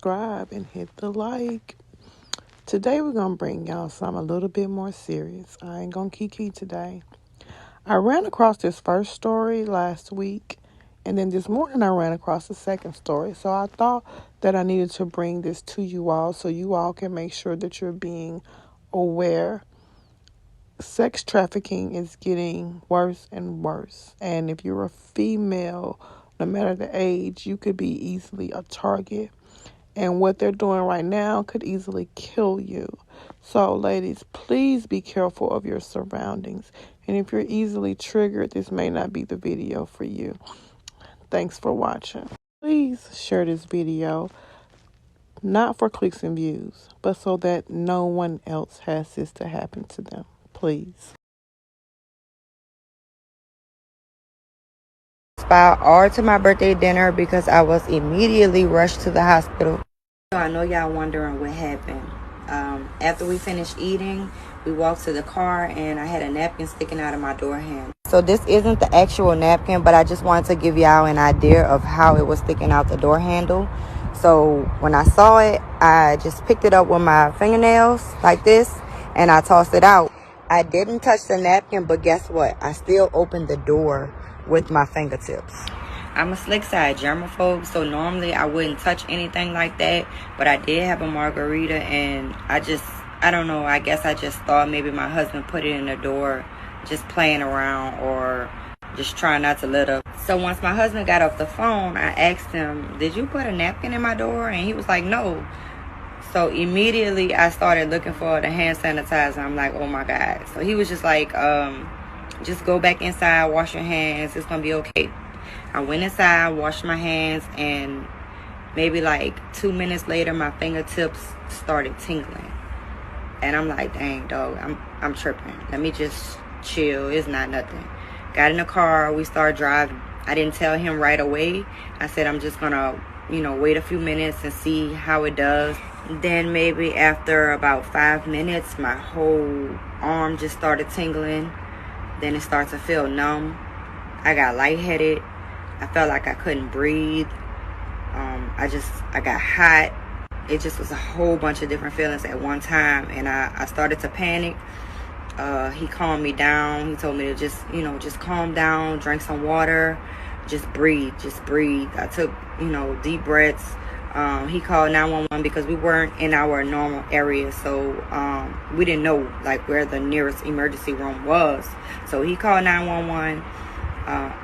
subscribe and hit the like. Today we're going to bring y'all something a little bit more serious. I ain't going to kiki today. I ran across this first story last week, and then this morning I ran across the second story. So I thought that I needed to bring this to you all so you all can make sure that you're being aware. Sex trafficking is getting worse and worse. And if you're a female, no matter the age, you could be easily a target. And what they're doing right now could easily kill you. So, ladies, please be careful of your surroundings. And if you're easily triggered, this may not be the video for you. Thanks for watching. Please share this video, not for clicks and views, but so that no one else has this to happen to them. Please. Or to my birthday dinner because I was immediately rushed to the hospital. So I know y'all wondering what happened. After we finished eating, we walked to the car and I had a napkin sticking out of my door handle. So this isn't the actual napkin, but I just wanted to give y'all an idea of how it was sticking out the door handle. So when I saw it, I just picked it up with my fingernails like this and I tossed it out. I didn't touch the napkin, but guess what? I still opened the door with my fingertips. I'm a slick side germaphobe, so normally I wouldn't touch anything like that, but I did have a margarita and I don't know, I guess I just thought maybe my husband put it in the door just playing around or just trying not to litter. So once my husband got off the phone, I asked him, did you put a napkin in my door? And he was like, no. So immediately I started looking for the hand sanitizer. I'm like, oh my God. So he was just like, just go back inside, wash your hands. It's going to be okay. I went inside, washed my hands, and maybe like 2 minutes later, my fingertips started tingling. And I'm like, dang, dog, I'm tripping. Let me just chill. It's not nothing. Got in the car. We started driving. I didn't tell him right away. I said, I'm just going to, wait a few minutes and see how it does. Then maybe after about 5 minutes, my whole arm just started tingling. Then it started to feel numb. I got lightheaded. I felt like I couldn't breathe. I got hot. It just was a whole bunch of different feelings at one time. And I started to panic. He calmed me down. He told me to just calm down, drink some water, just breathe. I took, deep breaths. He called 911 because we weren't in our normal area, so we didn't know like where the nearest emergency room was. So he called 911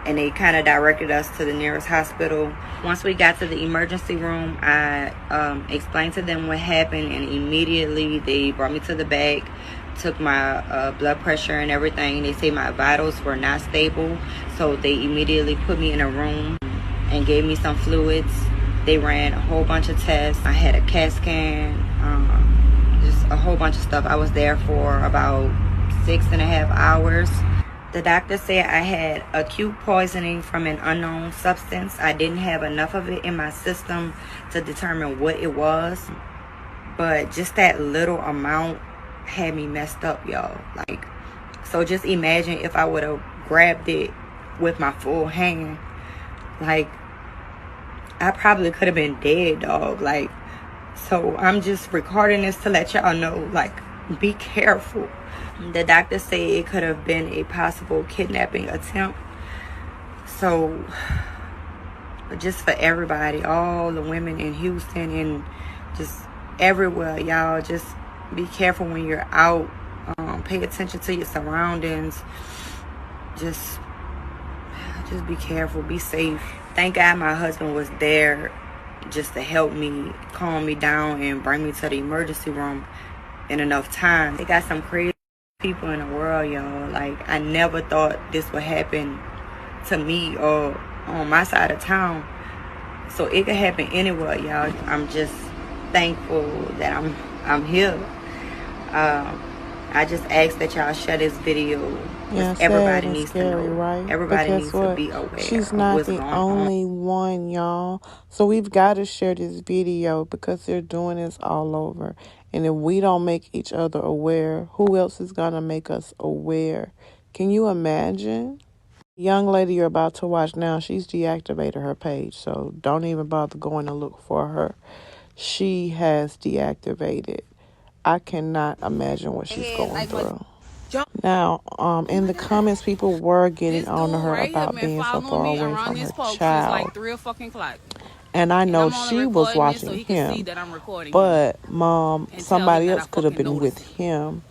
and they kind of directed us to the nearest hospital. Once we got to the emergency room, I explained to them what happened, and immediately they brought me to the back, took my blood pressure and everything. They say my vitals were not stable, so they immediately put me in a room and gave me some fluids. They ran a whole bunch of tests. I had a CAT scan, just a whole bunch of stuff. I was there for about 6.5 hours. The doctor said I had acute poisoning from an unknown substance. I didn't have enough of it in my system to determine what it was, but just that little amount had me messed up, y'all. Like, so just imagine if I would have grabbed it with my full hand. Like, I probably could have been dead, dog. Like, so I'm just recording this to let y'all know, like, be careful. The doctor said it could have been a possible kidnapping attempt. So just for everybody, all the women in Houston and just everywhere, y'all, just be careful when you're out. Pay attention to your surroundings. Just be careful, be safe. Thank God my husband was there just to help me, calm me down, and bring me to the emergency room in enough time. They got some crazy people in the world, y'all. Like, I never thought this would happen to me or on my side of town. So it could happen anywhere, y'all. I'm just thankful that I'm here. I just ask that y'all share this video. Yeah, everybody needs to know. Right? Everybody needs to be aware. She's not the only one, y'all. So we've got to share this video because they're doing this all over. And if we don't make each other aware, who else is going to make us aware? Can you imagine? The young lady you're about to watch now, she's deactivated her page. So don't even bother going to look for her. she has deactivated. I cannot imagine what she's going through. Now, in the comments, people were getting on to her about being so far away from her child. And I know she was watching him, but Mom, somebody else could have been with him.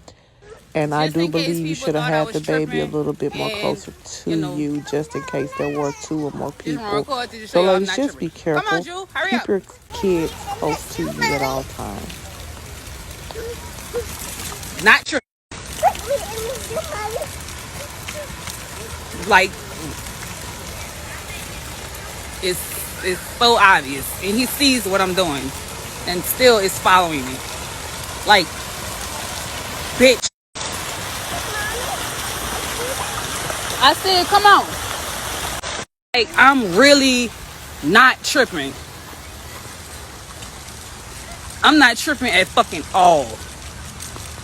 And I do believe you should have had the baby a little bit more closer to you, just in case there were 2 or more people. So ladies, just be careful. Keep your kids close to you at all times. Not true. Like, it's so obvious, and he sees what I'm doing, and still is following me. Like, bitch. I said, come on. Like, I'm really not tripping. I'm not tripping at fucking all.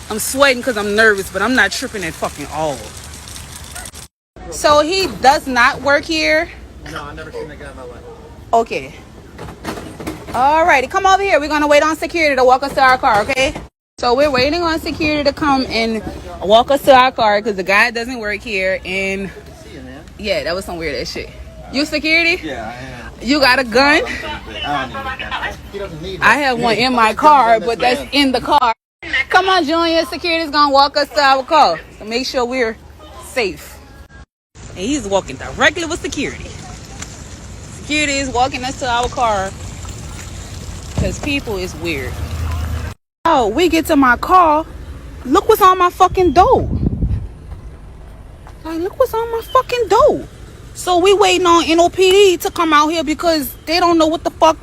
I'm sweating because I'm nervous, but I'm not tripping at fucking all. So he does not work here? No, I've never seen that guy in my life. Okay. Alrighty, come over here. We're going to wait on security to walk us to our car, okay? So we're waiting on security to come and walk us to our car because the guy doesn't work here. And yeah, that was some weird ass shit. You security? Yeah, I am. You got a gun? I have one in my car, but that's in the car. Come on, Junior. Security's gonna walk us to our car to make sure we're safe. And he's walking directly with security. Security is walking us to our car because people is weird. Oh, we get to my car. Look what's on my fucking door. Like, look what's on my fucking door. So we waiting on NOPD to come out here because they don't know what the fuck.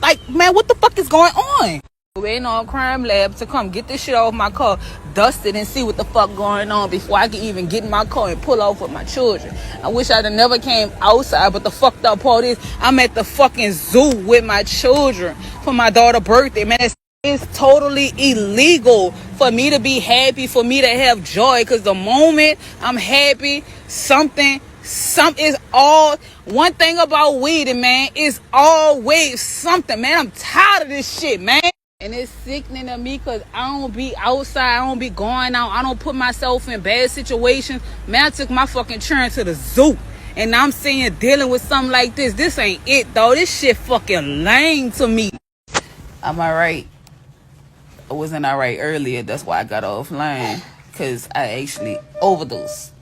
Like, man, what the fuck is going on? We're waiting on crime lab to come get this shit off my car, dust it, and see what the fuck going on before I can even get in my car and pull off with my children. I wish I'd have never came outside, but the fucked up part is I'm at the fucking zoo with my children for my daughter's birthday. Man, it's totally illegal for me to be happy, for me to have joy, because the moment I'm happy, something is all. One thing about weed, man, is always something, man. I'm tired of this shit, man. And it's sickening to me because I don't be outside, I don't be going out, I don't put myself in bad situations. Man, I took my fucking children to the zoo, and I'm saying dealing with something like this. This ain't it, though. This shit fucking lame to me. Am I right? I wasn't all right earlier. That's why I got offline, because I actually overdosed.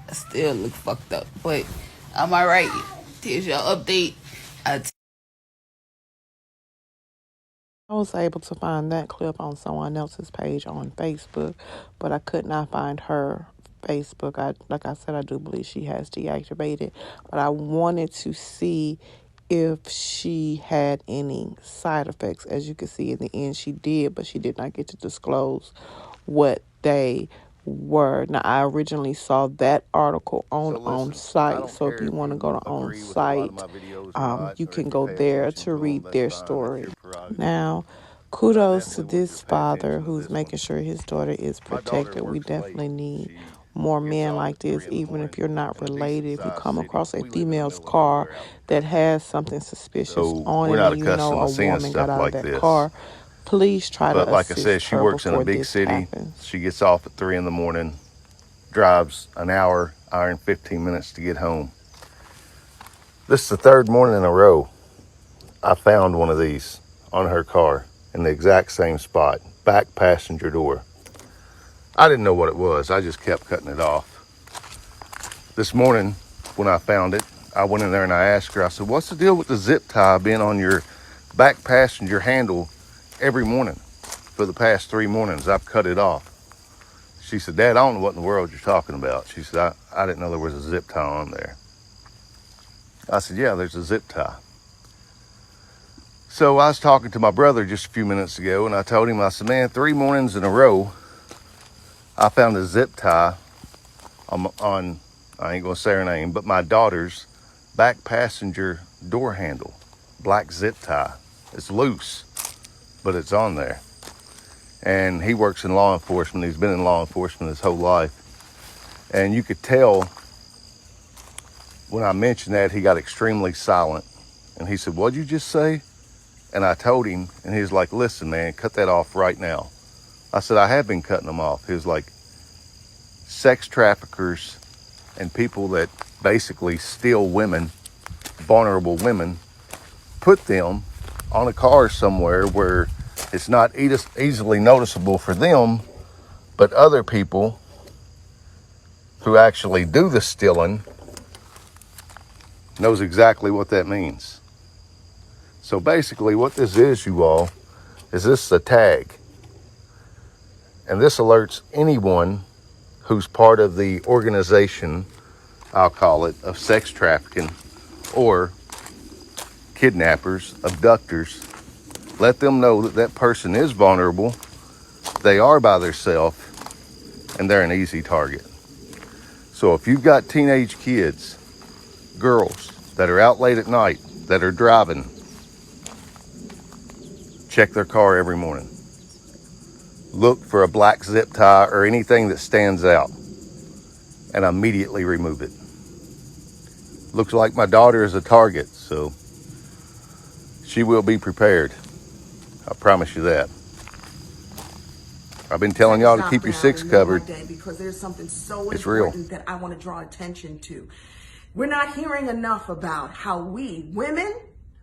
I still look fucked up, but am I right? Here's your update. I was able to find that clip on someone else's page on Facebook, but I could not find her Facebook. Like I said, I do believe she has deactivated, but I wanted to see if she had any side effects. As you can see in the end, she did, but she did not get to disclose what they were. Now, I originally saw that article on site, so if you want to go to on site, you can go there to read their story. Now, kudos to this father who's making sure his daughter is protected. We definitely need more men like this, even if you're not related. If you come across a female's car that has something suspicious on it, and you know a woman got out of that car, please try to assist her. But like I said, she works in a big city. She gets off at 3 in the morning, drives an hour and 15 minutes to get home. This is the 3rd morning in a row I found one of these on her car in the exact same spot, back passenger door. I didn't know what it was. I just kept cutting it off. This morning, when I found it, I went in there and I asked her, I said, what's the deal with the zip tie being on your back passenger handle every morning? For the past 3 mornings, I've cut it off. She said, Dad, I don't know what in the world you're talking about. She said, I didn't know there was a zip tie on there. I said, yeah, there's a zip tie. So I was talking to my brother just a few minutes ago, and I told him, I said, man, 3 mornings in a row, I found a zip tie on I ain't gonna say her name, but my daughter's back passenger door handle. Black zip tie. It's loose, but it's on there. And he works in law enforcement. He's been in law enforcement his whole life. And you could tell when I mentioned that, he got extremely silent. And he said, what'd you just say? And I told him, and he was like, listen, man, cut that off right now. I said, I have been cutting them off. He was like, sex traffickers and people that basically steal women, vulnerable women, put them on a car somewhere where it's not easily noticeable for them, but other people who actually do the stealing knows exactly what that means. So basically what this is, you all, is this a tag. And this alerts anyone who's part of the organization, I'll call it, of sex trafficking or kidnappers, abductors. Let them know that that person is vulnerable, they are by themselves, and they're an easy target. So if you've got teenage kids, girls that are out late at night, that are driving, check their car every morning. Look for a black zip tie or anything that stands out and immediately remove it. Looks like my daughter is a target, so she will be prepared. I promise you that. I've been telling y'all to keep your six covered. Because there's something so It's real. important that I want to draw attention to. We're not hearing enough about how we, women,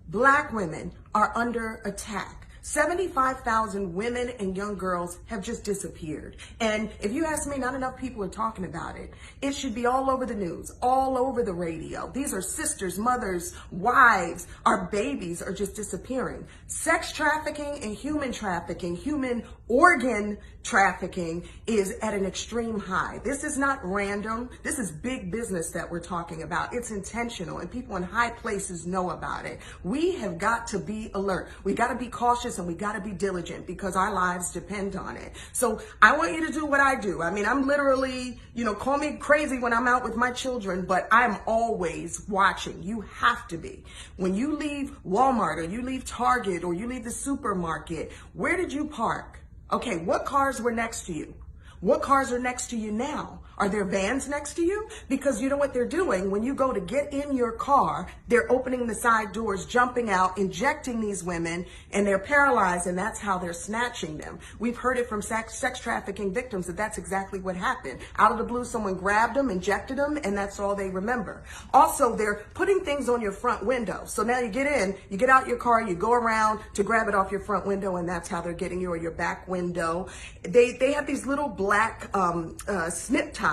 black women, are under attack. 75,000 women and young girls have just disappeared. And if you ask me, not enough people are talking about it. It should be all over the news, all over the radio. These are sisters, mothers, wives. Our babies are just disappearing. Sex trafficking and human trafficking, human organ trafficking is at an extreme high. This is not random. This is big business that we're talking about. It's intentional, and people in high places know about it. We have got to be alert. We got to be cautious, and we got to be diligent because our lives depend on it. So I want you to do what I do. I mean, I'm literally, call me crazy when I'm out with my children, but I'm always watching. You have to be. When you leave Walmart or you leave Target or you leave the supermarket, where did you park? Okay, what cars were next to you? What cars are next to you now? Are there vans next to you? Because you know what they're doing? When you go to get in your car, they're opening the side doors, jumping out, injecting these women, and they're paralyzed, and that's how they're snatching them. We've heard it from sex trafficking victims that that's exactly what happened. Out of the blue, someone grabbed them, injected them, and that's all they remember. Also, they're putting things on your front window. So now you get in, you get out your car, you go around to grab it off your front window, and that's how they're getting you, or your back window. They have these little black snip ties.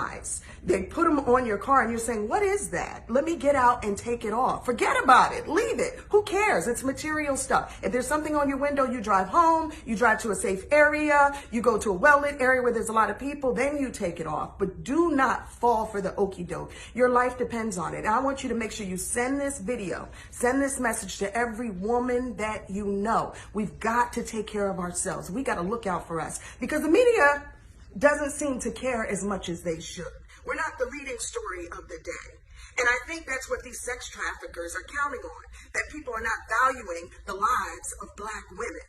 They put them on your car and you're saying, what is that? Let me get out and take it off. Forget about it. Leave it. Who cares? It's material stuff. If there's something on your window, you drive home, you drive to a safe area, you go to a well-lit area where there's a lot of people, then you take it off. But do not fall for the okie doke. Your life depends on it. And I want you to make sure you send this video, send this message to every woman that you know. We've got to take care of ourselves. We got to look out for us because the media doesn't seem to care as much as they should. We're not the leading story of the day. And I think that's what these sex traffickers are counting on, that people are not valuing the lives of black women.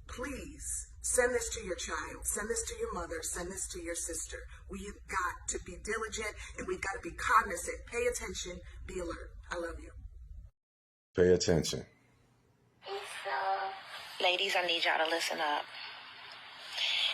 Please send this to your child, send this to your mother, send this to your sister. We have got to be diligent and we've got to be cognizant. Pay attention, be alert. I love you. Pay attention. Ladies, I need y'all to listen up.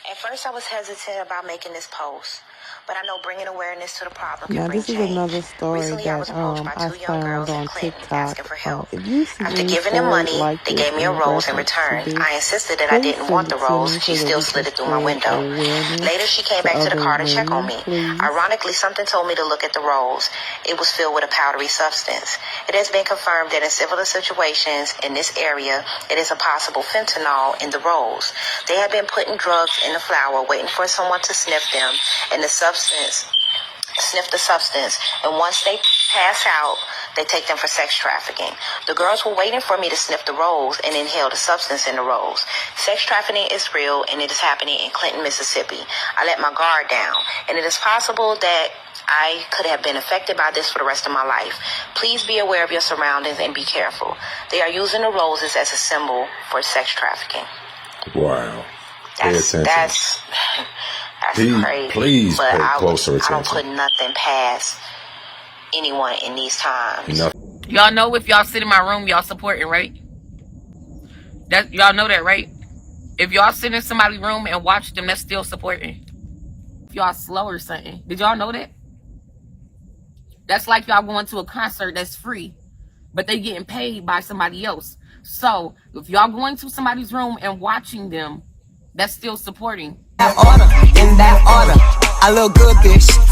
At first, I was hesitant about making this post, but I know bringing awareness to the problem can Now, bring this is change. another story Recently, I that was approached by I two young found girls in on Clinton TikTok. asking for help. If you see After any giving them story money, like they this gave me a in rose in reference to return. this, I insisted that I please didn't send want it the to me rose. so She that still we slid can it through my spread window. awareness Later, she came to back to the other car to check on women, me. please. Ironically, something told me to look at the rose. It was filled with a powdery substance. It has been confirmed that in similar situations in this area, it is a possible fentanyl in the rose. They have been putting drugs in the flower, waiting for someone to sniff them, and sniff the substance, and once they pass out, they take them for sex trafficking. The girls were waiting for me to sniff the rose and inhale the substance in the rose. Sex trafficking is real, and it is happening in Clinton, Mississippi. I let my guard down, and it is possible that I could have been affected by this for the rest of my life. Please be aware of your surroundings and be careful. They are using the roses as a symbol for sex trafficking. Wow. Pay attention. That's crazy. Please but pay closer attention. I don't put nothing past anyone in these times. Y'all know if y'all sit in my room, y'all supporting, right? That y'all know that, right? If y'all sit in somebody's room and watch them, that's still supporting. If y'all slow or something. Did y'all know that? That's like y'all going to a concert that's free, but they getting paid by somebody else. So if y'all going to somebody's room and watching them, that's still supporting. In that order, I look good, bitch.